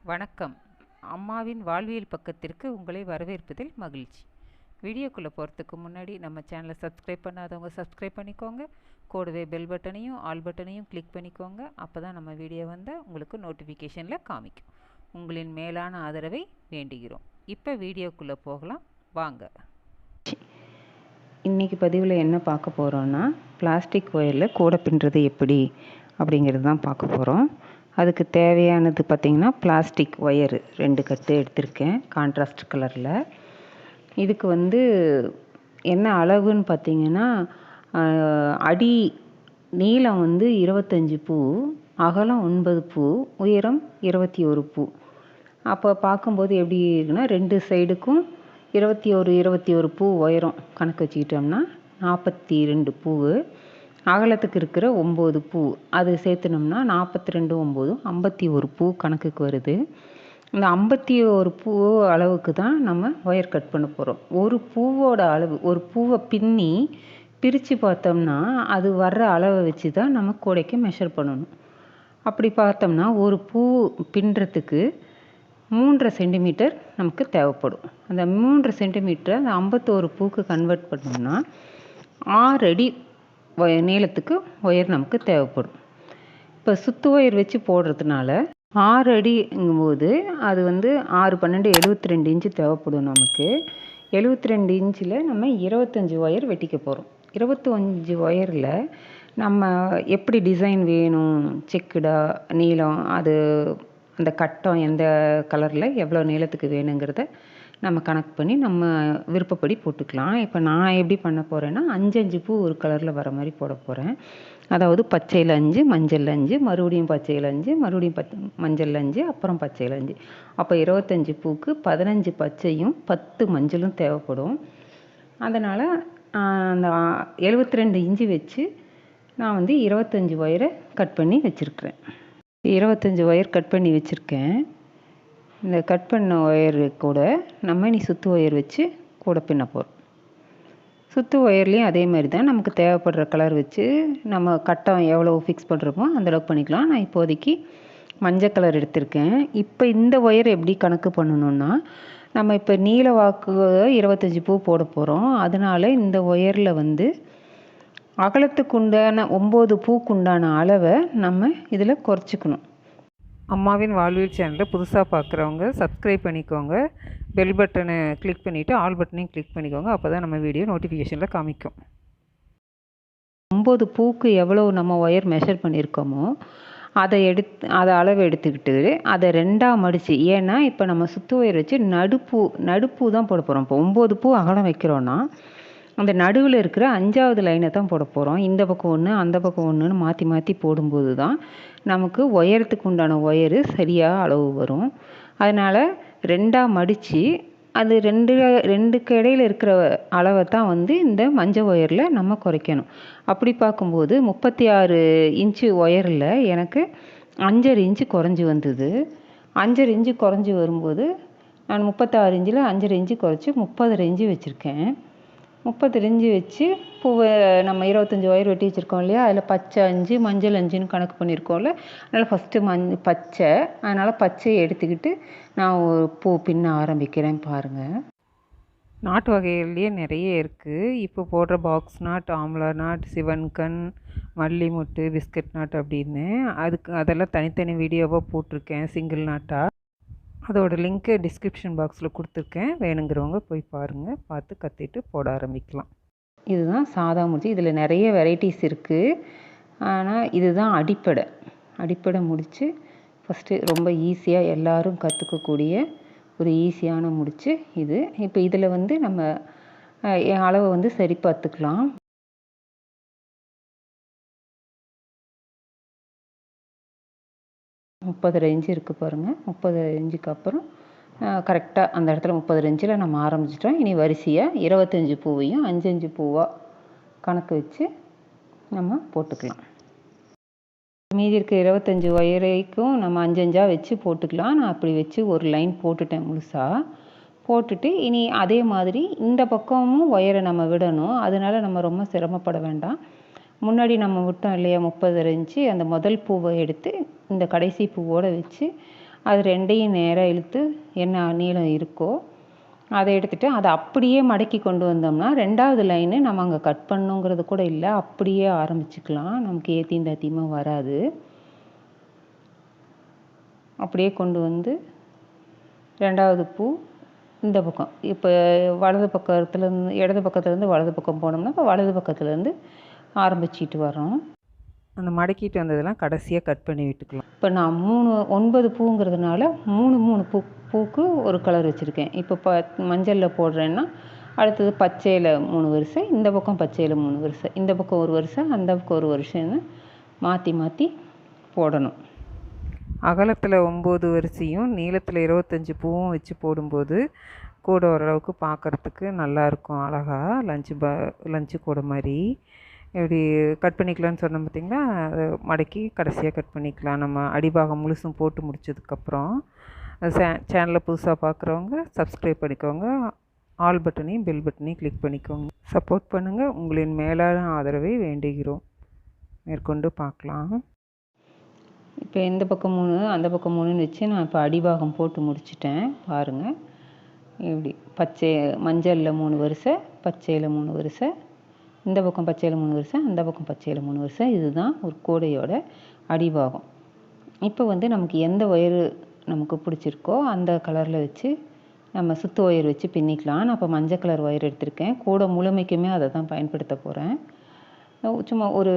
வணக்கம். அம்மாவின் வாழ்வியல் பக்கத்திற்கு உங்களை வரவேற்பதில் மகிழ்ச்சி. வீடியோக்குள்ளே போகிறதுக்கு முன்னாடி நம்ம சேனலை சப்ஸ்கிரைப் பண்ணாதவங்க சப்ஸ்கிரைப் பண்ணிக்கோங்க. கூடவே பெல் பட்டனையும் ஆல் பட்டனையும் கிளிக் பண்ணிக்கோங்க. அப்போ தான் நம்ம வீடியோ வந்தால் உங்களுக்கு நோட்டிஃபிகேஷனில் காமிக்கும். உங்களின் மேலான ஆதரவை வேண்டுகிறோம். இப்போ வீடியோக்குள்ளே போகலாம் வாங்க. இன்றைக்கி பதிவில் என்ன பார்க்க போகிறோன்னா, பிளாஸ்டிக் ஒயரில் கூடை பின்னுறது எப்படி அப்படிங்கிறது தான் பார்க்க போகிறோம். அதுக்கு தேவையானது பார்த்திங்கன்னா, பிளாஸ்டிக் ஒயரு 2 கட்டு எடுத்திருக்கேன் கான்ட்ராஸ்ட் கலரில். இதுக்கு என்ன அளவுன்னு பார்த்திங்கன்னா, அடி நீளம் 25 பூ, அகலம் 9 பூ, உயரம் 21 பூ. அப்போ பார்க்கும்போது எப்படி இருக்குன்னா, 2 சைடுக்கும் 21 பூ உயரம் கணக்கு வச்சுக்கிட்டோம்னா 42 பூ. அகலத்துக்கு இருக்கிற 9 பூ அது சேர்த்துனோம்னா 42 9 51 பூ கணக்குக்கு வருது. இந்த 51 பூ அளவுக்கு தான் நம்ம ஒயர் கட் பண்ண போகிறோம். ஒரு பூவோட அளவு, ஒரு பூவை பின்னி பிரித்து பார்த்தோம்னா அது வர்ற அளவை வச்சு தான் நம்ம கூடைக்கு மெஷர் பண்ணணும். அப்படி பார்த்தோம்னா ஒரு பூ பின்னுறதுக்கு 3 சென்டிமீட்டர் நமக்கு தேவைப்படும். அந்த 3 சென்டிமீட்டரை அந்த 51 பூக்கு கன்வெர்ட் பண்ணோம்னா 6 அடி நீளத்துக்கு ஒயர் நமக்கு தேவைப்படும். இப்போ சுத்து ஒயர் வச்சு போடுறதுனால 6 அடிங்கும்போது அது 6 12 72 இன்ச்சு தேவைப்படும் நமக்கு. 72 இன்ச்சில் நம்ம 25 ஒயர் வெட்டிக்க போகிறோம். 25 ஒயரில் நம்ம எப்படி டிசைன் வேணும், செக்குடா நீளம், அது அந்த கட்டம் எந்த கலரில் எவ்வளோ நீளத்துக்கு வேணுங்கிறத நம்ம கணக்கு பண்ணி நம்ம விருப்பப்படி போட்டுக்கலாம். இப்போ நான் எப்படி பண்ண போகிறேன்னா, 5 பூ ஒரு கலரில் வர மாதிரி போட போகிறேன். அதாவது பச்சையில் 5, மஞ்சள் 5, மறுபடியும் பச்சையில் 5, மறுபடியும் மஞ்சள் 5, அப்புறம் பச்சையில் 5. அப்போ 25 பூக்கு 15 பச்சையும் 10 மஞ்சளும் தேவைப்படும். அதனால் அந்த 72 இன்ச்சு வச்சு நான் 25 ஒயரை கட் பண்ணி வச்சுருக்கிறேன். 25 ஒயர் கட் பண்ணி வச்சுருக்கேன். இந்த கட் பண்ண ஒயரு கூட நம்ம இனி சுத்து ஒயர் வச்சு கூட பின்ன போகிறோம். சுத்து ஒயர்லேயும் அதே மாதிரி தான் நமக்கு தேவைப்படுற கலர் வச்சு நம்ம கட்டம் எவ்வளோ ஃபிக்ஸ் பண்ணுறோமோ அந்தளவுக்கு பண்ணிக்கலாம். நான் இப்போதைக்கு மஞ்சள் கலர் எடுத்திருக்கேன். இப்போ இந்த ஒயர் எப்படி கணக்கு பண்ணணுன்னா, நம்ம இப்போ நீல வாக்கு 25 பூ போட போகிறோம். அதனால் இந்த ஒயரில் அகலத்துக்கு உண்டான 9 பூக்கு உண்டான அளவை நம்ம இதில் குறைச்சிக்கணும். அம்மாவின் வாழ்வியல் சேனலை புதுசாக பார்க்குறவங்க சப்ஸ்கிரைப் பண்ணிக்கோங்க. பெல் பட்டனை கிளிக் பண்ணிவிட்டு ஆல் பட்டனையும் கிளிக் பண்ணிக்கோங்க. அப்போ தான் நம்ம வீடியோ நோட்டிஃபிகேஷனில் காமிக்கும். 9 பூக்கு எவ்வளோ நம்ம ஒயர் மெஷர் பண்ணியிருக்கோமோ அதை அளவு எடுத்துக்கிட்டு அதை 2ஆக மடித்து, ஏன்னா இப்போ நம்ம சுத்து ஒயர் வச்சு நடுப்பூ தான் போட போகிறோம். இப்போ 9 பூ அகலம் வைக்கிறோன்னா அந்த நடுவில் இருக்கிற 5ஆவது லைனை தான் போட போகிறோம். இந்த பக்கம் ஒன்று அந்த பக்கம் ஒன்றுன்னு மாற்றி மாற்றி போடும்போது தான் நமக்கு ஒயரத்துக்கு உண்டான ஒயரு சரியாக அளவு வரும். அதனால் 2ஆக மடித்து அது ரெண்டுக்கு இடையில் இருக்கிற அளவை தான் இந்த மஞ்சள் ஒயரில் நம்ம குறைக்கணும். அப்படி பார்க்கும்போது 36 இன்ச்சு ஒயரில் எனக்கு 5.5 இன்ச்சு குறைஞ்சி வந்தது. 5.5 இன்ச்சு குறைஞ்சி வரும்போது நான் 36 இன்ச்சில் 5.5 இன்ச்சு குறைச்சி 30 இன்ச்சு வச்சுருக்கேன். 30 இன்ச்சு வச்சு பூவை நம்ம 25 ஒயர் வெட்டி வச்சுருக்கோம் இல்லையா, அதில் பச்சை 5 மஞ்சள் 5ன்னு கணக்கு பண்ணியிருக்கோம்ல. அதனால் ஃபஸ்ட்டு பச்சை, அதனால் பச்சையை எடுத்துக்கிட்டு நான் ஒரு பூ பின்ன ஆரம்பிக்கிறேன். பாருங்கள், நாட்டு வகைகள்லேயே நிறைய இருக்குது. இப்போ போடுற பாக்ஸ்நாட், ஆம்லாநாட், சிவன்கண், மல்லிமுட்டு, பிஸ்கட் அப்படின்னு அதெல்லாம் தனித்தனி வீடியோவாக போட்டிருக்கேன் சிங்கிள் நாட்டாக. அதோட லிங்க்கு டிஸ்கிரிப்ஷன் பாக்ஸில் கொடுத்துருக்கேன். வேணுங்கிறவங்க போய் பாருங்கள், பார்த்து கற்றுட்டு போட ஆரம்பிக்கலாம். இதுதான் சாதா முடிச்சு. இதில் நிறைய வெரைட்டிஸ் இருக்குது. ஆனால் இதுதான் அடிப்படை முடிச்சு. ஃபஸ்ட்டு ரொம்ப ஈஸியாக எல்லோரும் கற்றுக்கக்கூடிய ஒரு ஈஸியான முடிச்சு இது. இப்போ இதில் நம்ம அளவை சரி பார்த்துக்கலாம். 30 இன்ச்சு இருக்குது பாருங்கள். 30 இன்ச்சுக்கு அப்புறம் கரெக்டாக அந்த இடத்துல 30 இன்ச்சில் நம்ம ஆரம்பிச்சிட்டோம். இனி வரிசையாக 25 பூவையும் 5 பூவாக கணக்கு வச்சு நம்ம போட்டுக்கலாம். மீதி இருக்க 25 ஒயரைக்கும் நம்ம 5 வச்சு போட்டுக்கலாம். நான் அப்படி வச்சு ஒரு லைன் போட்டுட்டேன் முழுசாக. போட்டுட்டு இனி அதே மாதிரி இந்த பக்கமும் ஒயரை நம்ம விடணும். அதனால் நம்ம ரொம்ப சிரமப்பட வேண்டாம். முன்னாடி நம்ம விட்டோம் இல்லையா 30 இன்ச்சு, அந்த முதல் பூவை எடுத்து இந்த கடைசி பூவோடு வச்சு அது ரெண்டையும் நேராக இழுத்து என்ன நீளம் இருக்கோ அதை எடுத்துகிட்டு அதை அப்படியே மடக்கி கொண்டு வந்தோம்னா 2வது லைனு நம்ம அங்கே கட் பண்ணுங்கிறது கூட இல்லை, அப்படியே ஆரம்பிச்சுக்கலாம். நமக்கு ஏத்தியும் தாத்தியமாக வராது. அப்படியே கொண்டு வந்து 2வது பூ இந்த பக்கம் இப்போ வலது பக்கத்துலேருந்து இடது பக்கத்துலேருந்து வலது பக்கம் போனோம்னா இப்போ வலது பக்கத்துலேருந்து ஆரம்பிச்சிட்டு வரோம். அந்த மடக்கிட்டு வந்ததெல்லாம் கடைசியாக கட் பண்ணி விட்டுக்கலாம். இப்போ நான் 9 பூங்கிறதுனால 3 பூக்கு ஒரு கலர் வச்சுருக்கேன். இப்போ மஞ்சளில் போடுறேன்னா அடுத்தது பச்சையில் 3 வரிசை, இந்த பக்கம் பச்சையில் 3 வரிசை, இந்த பக்கம் ஒரு வரிசை, அந்த பக்கம் ஒரு வரிசைன்னு மாற்றி மாற்றி போடணும். அகலத்தில் 9 வரிசையும் நீளத்தில் 25 பூவும் வச்சு போடும்போது கூடை ஓரளவுக்கு பார்க்குறதுக்கு நல்லாயிருக்கும். அழகாக லஞ்சு கூடை மாதிரி இப்படி கட் பண்ணிக்கலான்னு சொன்னோம் பார்த்திங்களா. அதை மடக்கி கடைசியாக கட் பண்ணிக்கலாம். நம்ம அடிபாகம் முழுசும் போட்டு முடிச்சதுக்கப்புறம் சேனலை புதுசாக பார்க்குறவங்க சப்ஸ்கிரைப் பண்ணிக்கோங்க. ஆல் பட்டனையும் பெல் பட்டனையும் கிளிக் பண்ணிக்கோங்க. சப்போர்ட் பண்ணுங்கள். உங்களின் மேலான ஆதரவை வேண்டுகிறோம். மேற்கொண்டு பார்க்கலாம். இப்போ இந்த பக்கம் 3 அந்த பக்கம் 3ன்னு வச்சு நான் இப்போ அடிபாகம் போட்டு முடிச்சிட்டேன். பாருங்கள், இப்படி மஞ்சளில் 3 வரிசை, பச்சையில் 3 வரிசை, இந்த பக்கம் பச்சையில் 3 வரிசை, அந்த பக்கம் பச்சையில் 3 வரிசை. இதுதான் ஒரு கூடையோட அடிபாகம். இப்போ வந்து நமக்கு எந்த ஒயரு நமக்கு பிடிச்சிருக்கோ அந்த கலரில் வச்சு நம்ம சுத்து ஒயர் வச்சு பின்னிக்கலாம். நான் இப்போ மஞ்சள் கலர் ஒயர் எடுத்திருக்கேன். கூடை முழுமைக்குமே அதை தான் பயன்படுத்த போகிறேன். சும்மா ஒரு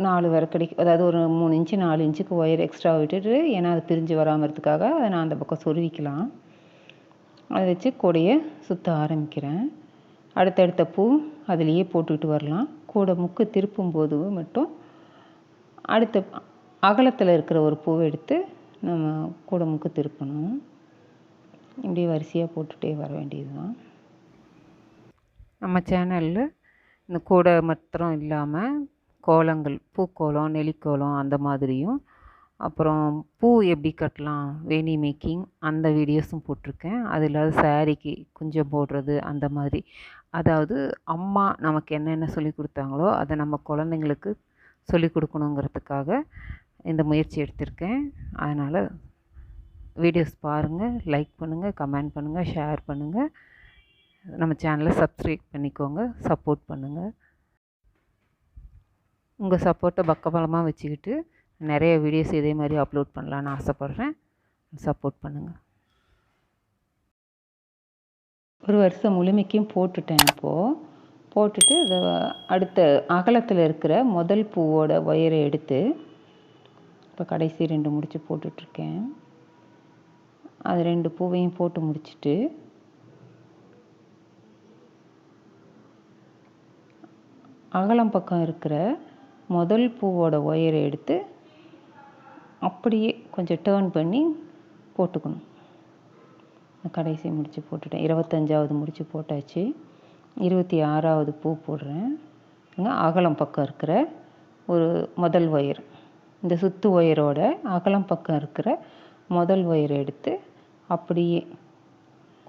4 விரக்கடிக்கு, அதாவது ஒரு 3 இன்ச்சு 4 இன்ச்சுக்கு ஒயர் எக்ஸ்ட்ரா விட்டுட்டு, ஏன்னா அது பிரிஞ்சு வராமல் இருக்கிறதுக்காக அதை நான் அந்த பக்கம் சொருவிக்கலாம். அதை வச்சு கூடையை சுற்ற ஆரம்பிக்கிறேன். அடுத்தடுத்த பூ அதுலேயே போட்டுக்கிட்டு வரலாம். கூடை முக்கு திருப்பும் போது மட்டும் அடுத்த அகலத்தில் இருக்கிற ஒரு பூவை எடுத்து நம்ம கூடை முக்கு திருப்பணும். இப்படி வரிசையாக போட்டுகிட்டே வர வேண்டியது தான். நம்ம சேனலில் இந்த கூடை மாத்திரம் இல்லாமல் கோலங்கள், பூக்கோலம், நெல்லிக்கோலம் அந்த மாதிரியும், அப்புறம் பூ எப்படி கட்டலாம், வேணி மேக்கிங் அந்த வீடியோஸும் போட்டிருக்கேன். அது இல்லாத சாரீக்கு குஞ்சம் போடுறது அந்த மாதிரி, அதாவது அம்மா நமக்கு என்னென்ன சொல்லி கொடுத்தாங்களோ அதை நம்ம குழந்தைங்களுக்கு சொல்லி கொடுக்கணுங்கிறதுக்காக இந்த முயற்சி எடுத்திருக்கேன். அதனால் வீடியோஸ் பாருங்கள், லைக் பண்ணுங்கள், கமெண்ட் பண்ணுங்கள், ஷேர் பண்ணுங்கள். நம்ம சேனலை சப்ஸ்கிரைப் பண்ணிக்கோங்க, சப்போர்ட் பண்ணுங்கள். உங்கள் சப்போர்ட்டை பக்கபலமாக வச்சுக்கிட்டு நிறைய வீடியோஸ் இதே மாதிரி அப்லோட் பண்ணலான்னு ஆசைப்பட்றேன். சப்போர்ட் பண்ணுங்கள். ஒரு வருஷம் முழுமைக்கும் போட்டுட்டேன். இப்போது போட்டுட்டு இதை அடுத்த அகலத்தில் இருக்கிற முதல் பூவோட ஒயரை எடுத்து இப்போ கடைசி 2 முடிச்சு போட்டுட்ருக்கேன். அது 2 பூவையும் போட்டு முடிச்சுட்டு அகலம் பக்கம் இருக்கிற முதல் பூவோட ஒயரை எடுத்து அப்படியே கொஞ்சம் டேர்ன் பண்ணி போட்டுக்கணும். கடைசி முடிச்சு போட்டுட்டேன். 25வது முடிச்சு போட்டாச்சு. 26வது பூ போடுறேன். அகலம் பக்கம் இருக்கிற ஒரு முதல் ஒயர், இந்த சுத்து ஒயரோட அகலம் பக்கம் இருக்கிற முதல் ஒயரை எடுத்து அப்படியே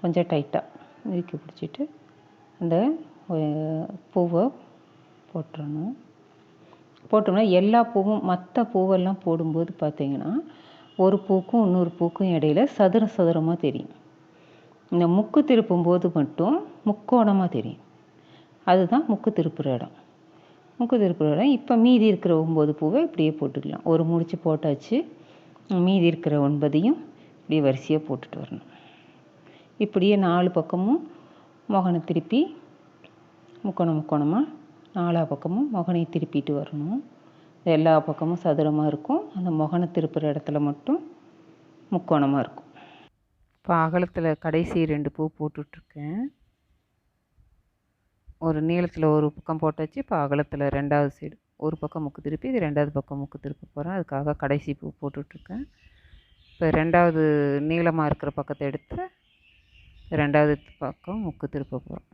கொஞ்சம் டைட்டாக இறுக்கி பிடிச்சிட்டு அந்த பூவை போட்டுறணும். போட்டோம்னா எல்லா பூவும் மற்ற பூவெல்லாம் போடும்போது பார்த்திங்கன்னா ஒரு பூக்கும் இன்னொரு பூக்கும் இடையில சதுரமாக தெரியும். இந்த முக்கு திருப்பும்போது மட்டும் முக்கோணமாக தெரியும். அதுதான் முக்கு திருப்புற இடம். இப்போ மீதி இருக்கிற 9 பூவை இப்படியே போட்டுக்கலாம். ஒரு முடிச்சு போட்டாச்சு. மீதி இருக்கிற 9ஐயும் இப்படியே வரிசையாக போட்டுட்டு வரணும். இப்படியே 4 பக்கமும் முகனை திருப்பி முக்கோணமாக 4 பக்கமும் முகனை திருப்பிட்டு வரணும். எல்லா பக்கமும் சதுரமாக இருக்கும். அந்த முகனை திருப்புற இடத்துல மட்டும் முக்கோணமாக இருக்கும். இப்போ அகலத்தில் கடைசி 2 பூ போட்டுட்ருக்கேன். ஒரு நீளத்தில் ஒரு பக்கம் போட்டாச்சு. இப்போ அகலத்தில் 2வது சைடு ஒரு பக்கம் முக்கு திருப்பி இது 2வது பக்கம் முக்கு திருப்ப போகிறேன். அதுக்காக கடைசி பூ போட்டுட்ருக்கேன். இப்போ 2வது நீளமாக இருக்கிற பக்கத்தை எடுத்து 2வது பக்கம் முக்கு திருப்ப போகிறோம்.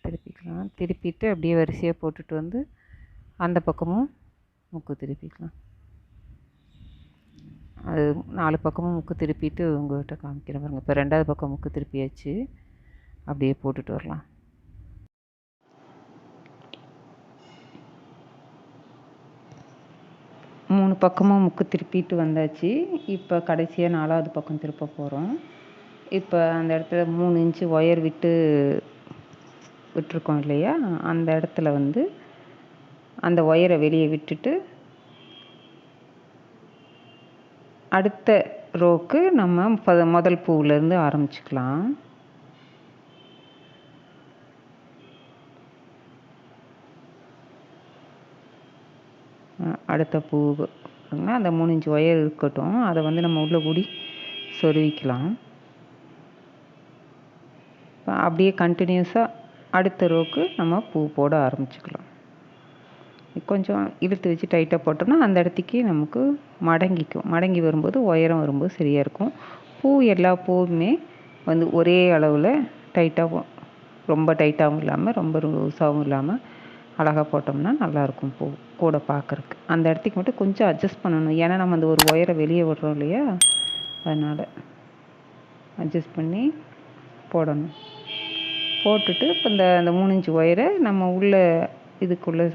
திருப்பிக்கலாம். திருப்பிட்டு அப்படியே வரிசையாக போட்டுட்டு வந்து அந்த பக்கமும் முக்கு திருப்பிக்கலாம். அது 4 பக்கமும் முக்கு திருப்பிட்டு உங்கள்கிட்ட காமிக்கிறேன் பாருங்கள். இப்போ 2வது பக்கம் முக்கு திருப்பியாச்சு. அப்படியே போட்டுட்டு வரலாம். 3 பக்கமும் முக்கு திருப்பிட்டு வந்தாச்சு. இப்போ கடைசியாக 4வது பக்கம் திருப்ப போகிறோம். இப்போ அந்த இடத்துல 3 இன்ச்சு ஒயர் விட்டுருக்கோம் இல்லையா, அந்த இடத்துல வந்து அந்த ஒயரை வெளியே விட்டுட்டு அடுத்த ரோக்கு நம்ம முதல் பூவிலேருந்து ஆரம்பிச்சுக்கலாம். அடுத்த பூ அந்த 3 இன்ச் ஒயர் இருக்கட்டும், அதை வந்து நம்ம உள்ள கூடி சொருவிக்கலாம். அப்படியே கண்டினியூஸாக அடுத்த ரோக்கு நம்ம பூ போட ஆரம்பிச்சுக்கலாம். கொஞ்சம் இழுத்து வச்சு டைட்டாக போட்டோம்னா அந்த இடத்துக்கு நமக்கு மடங்கிக்கும். மடங்கி வரும்போது உயரம் வரும்போது சரியாக இருக்கும். எல்லா பூவுமே வந்து ஒரே அளவில் டைட்டாக, ரொம்ப டைட்டாகவும் இல்லாமல் ரொம்ப லூஸாகவும் இல்லாமல் அழகாக போட்டோம்னா நல்லாயிருக்கும் பூ கூட பார்க்குறக்கு. அந்த இடத்துக்கு மட்டும் கொஞ்சம் அட்ஜஸ்ட் பண்ணணும். ஏன்னா நம்ம அந்த ஒரு ஒயரை வெளியே விடுறோம் இல்லையா, அதனால் அட்ஜஸ்ட் பண்ணி போடணும். போட்டுட்டு இப்போ அந்த 3 இன்ச் ஒயரை நம்ம உள்ள இதுக்குள்ளே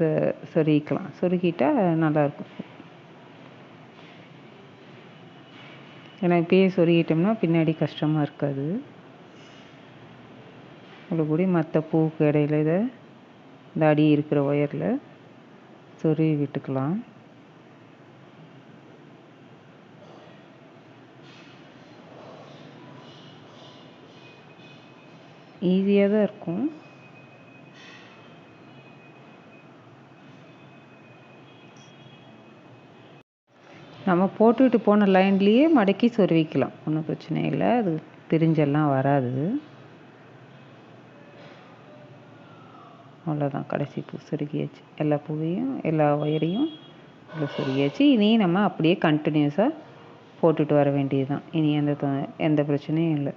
சொருகிக்கலாம். சொருகிட்டால் நல்லாயிருக்கும். ஏன்னா இப்பயே சொருகிட்டோம்னா பின்னாடி கஷ்டமாக இருக்காது. உள்ள கூடி மற்ற பூவுக்கு இடையில இந்த அடி இருக்கிற ஒயரில் சொருவி விட்டுக்கலாம். ஈஸியாக தான் இருக்கும். நம்ம போட்டுக்கிட்டு போன லைன்லேயே மடக்கி சொருவிக்கலாம், ஒன்றும் பிரச்சனை இல்லை. அது பிரிஞ்செல்லாம் வராது. அவ்வளோதான், கடைசி பூ சொருகியாச்சு. எல்லா பூவையும் எல்லா ஒயரையும் உள்ள சொருகியாச்சு. இனி நம்ம அப்படியே கண்டினியூஸாக போட்டுட்டு வர வேண்டியது தான். இனி எந்த பிரச்சனையும் இல்லை,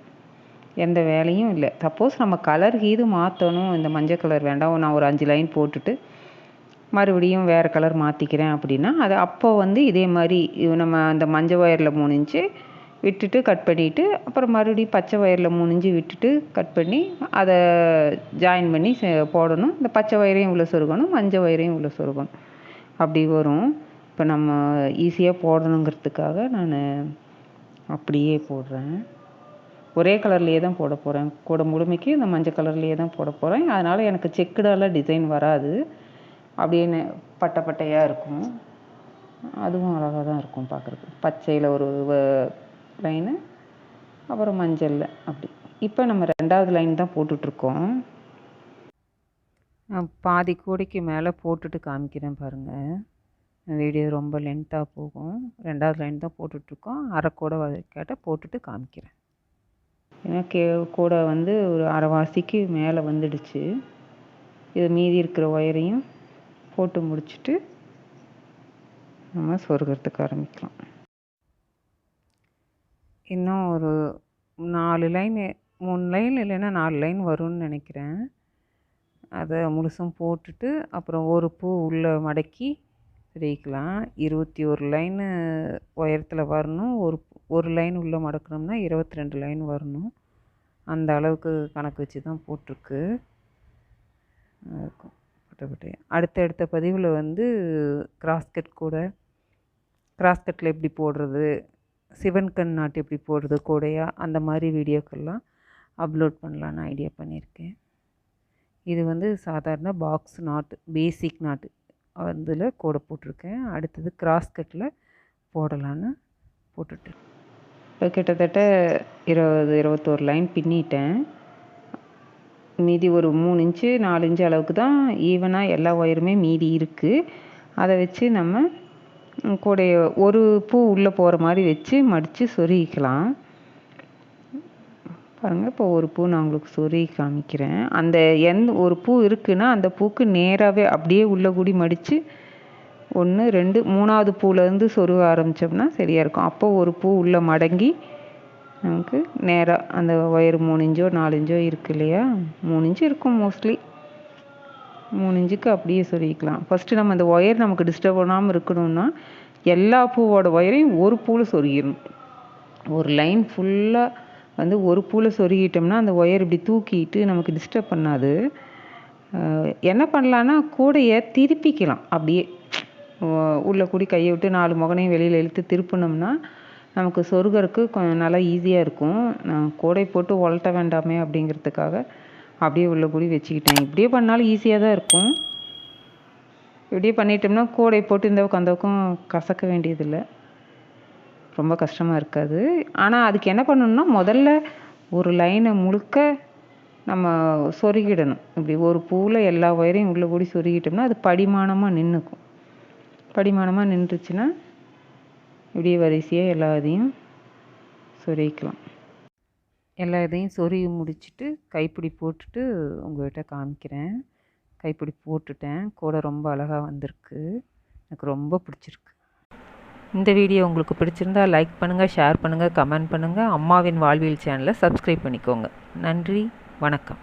எந்த வேலையும் இல்லை. சப்போஸ் நம்ம கலர் மாற்றணும், இந்த மஞ்சள் கலர் வேண்டாம், நான் ஒரு 5 லைன் போட்டுட்டு மறுபடியும் வேறு கலர் மாற்றிக்கிறேன் அப்படின்னா, அது அப்போ வந்து இதே மாதிரி நம்ம அந்த மஞ்சள் ஒயரில் 3 இன்ச்சு விட்டுட்டு கட் பண்ணிவிட்டு, அப்புறம் மறுபடியும் பச்சை ஒயரில் 3 இன்ச்சு விட்டுட்டு கட் பண்ணி அதை ஜாயின் பண்ணி போடணும். இந்த பச்சை ஒயரையும் உள்ள சொருகணும், மஞ்சள் ஒயரையும் உள்ள சொருகணும். அப்படி வரும். இப்போ நம்ம ஈஸியாக போடணுங்கிறதுக்காக நான் அப்படியே போடுறேன். ஒரே கலர்லேயே தான் போட போகிறேன். கூட முழுமைக்கு இந்த மஞ்சள் கலர்லேயே தான் போட போகிறேன். அதனால் எனக்கு செக்குடாலாம் டிசைன் வராது. அப்படியே பட்டை பட்டையாக இருக்கும். அதுவும் அழகாக தான் இருக்கும் பார்க்குறதுக்கு. பச்சையில் ஒரு லைனு, அப்புறம் மஞ்சளில் அப்படி. இப்போ நம்ம 2வது லைன் தான் போட்டுட்ருக்கோம். பாதி கூடைக்கு மேலே போட்டுட்டு காமிக்கிறேன் பாருங்கள். வீடியோ ரொம்ப லென்த்தாக போகும். 2வது லைன் தான் போட்டுட்ருக்கோம். அரை கூடை கேட்ட போட்டுட்டு காமிக்கிறேன். ஏன்னா கூடை வந்து ஒரு அரைவாசிக்கு மேலே வந்துடுச்சு. இது மீதி இருக்கிற ஒயரையும் போட்டு முடிச்சுட்டு நம்ம சொருகிறதுக்கு ஆரம்பிக்கலாம். இன்னும் ஒரு 4 லைன் 3 லைன் இல்லைன்னா 4 லைன் வரும்னு நினைக்கிறேன். அதை முழுசும் போட்டுட்டு அப்புறம் ஒரு பூ உள்ளே மடக்கி சொருகிக்கலாம். 21 லைனு உயரத்தில் வரணும். ஒரு லைன் உள்ளே மடக்கணும்னா 22 லைன் வரணும். அந்த அளவுக்கு கணக்கு வச்சு தான் போட்டிருக்கு. இருக்கும் அடுத்த பதிவில் வந்து கிராஸ்கட் கூட, கிராஸ்கட்டில் எப்படி போடுறது, சிவன் கண் நாட்டு எப்படி போடுறது கூடையாக, அந்த மாதிரி வீடியோக்கெல்லாம் அப்லோட் பண்ணலான்னு ஐடியா பண்ணியிருக்கேன். இது வந்து சாதாரண BoxKnot basicKnot அதில் கூட போட்டிருக்கேன். அடுத்தது கிராஸ்கட்டில் போடலான்னு போட்டுட்டு இப்போ கிட்டத்தட்ட 21 லைன் பின்னிட்டேன். மீதி ஒரு 3 இன்ச்சு 4 இன்ச்சு அளவுக்கு தான் ஈவனாக எல்லா ஒயருமே மீதி இருக்குது. அதை வச்சு நம்ம கூடைய ஒரு பூ உள்ளே போகிற மாதிரி வச்சு மடித்து சொருகிக்கலாம். பாருங்கள், இப்போ ஒரு பூ நான் உங்களுக்கு சொருகி காமிக்கிறேன். அந்த ஒரு பூ இருக்குன்னா அந்த பூக்கு நேராகவே அப்படியே உள்ளே கூடி மடித்து 1 2 3வது பூலேருந்து சொருக ஆரம்பித்தோம்னா சரியாக இருக்கும். அப்போ ஒரு பூ உள்ளே மடங்கி நமக்கு நேராக அந்த ஒயர் 3 இன்ச்சோ 4 இன்ச்சோ இருக்குது இல்லையா, 3 இன்ச்சு இருக்கும் மோஸ்ட்லி. 3 இன்ச்சுக்கு அப்படியே சொருகிக்கலாம். ஃபஸ்ட்டு நம்ம அந்த ஒயர் நமக்கு டிஸ்டர்ப் பண்ணாமல் இருக்கணும்னா எல்லா பூவோட ஒயரையும் ஒரு பூவில் சொருகிடணும். ஒரு லைன் ஃபுல்லாக வந்து ஒரு பூவில் சொருகிட்டோம்னா அந்த ஒயர் இப்படி தூக்கிட்டு நமக்கு டிஸ்டர்ப் பண்ணாது. என்ன பண்ணலான்னா கூடையை திருப்பிக்கலாம். அப்படியே உள்ளே கூடி கையை விட்டு 4 முகனையும் வெளியில் இழுத்து திருப்பினோம்னா நமக்கு சொருகிறதுக்கு கொஞ்சம் நல்லா ஈஸியாக இருக்கும். நான் கோடை போட்டு உலட்ட வேண்டாமே அப்படிங்கிறதுக்காக அப்படியே உள்ளே கூடி வச்சுக்கிட்டேன். இப்படியே பண்ணாலும் ஈஸியாக தான் இருக்கும். இப்படியே பண்ணிட்டோம்னா கோடை போட்டு இந்த பக்கம் அந்த பக்கம் கசக்க வேண்டியதில்லை, ரொம்ப கஷ்டமாக இருக்காது. ஆனால் அதுக்கு என்ன பண்ணணும்னா முதல்ல ஒரு லைனை முழுக்க நம்ம சொருகிடணும். இப்படி ஒரு பூவில் எல்லா ஒயரையும் உள்ளே கூடி சொருகிட்டோம்னா அது படிமானமாக நின்றுக்கும். படிமானமாக நின்றுச்சுன்னா இப்படியே வரிசையாக எல்லா இதையும் சொருகிக்கலாம். எல்லா இதையும் சொருகி முடிச்சுட்டு கைப்பிடி போட்டுட்டு உங்கள்கிட்ட காமிக்கிறேன். கைப்பிடி போட்டுட்டேன். கோடை ரொம்ப அழகாக வந்திருக்கு, எனக்கு ரொம்ப பிடிச்சிருக்கு. இந்த வீடியோ உங்களுக்கு பிடிச்சிருந்தா லைக் பண்ணுங்கள், ஷேர் பண்ணுங்கள், கமெண்ட் பண்ணுங்கள். அம்மாவின் வாழ்வியல் சேனலை சப்ஸ்கிரைப் பண்ணிக்கோங்க. நன்றி, வணக்கம்.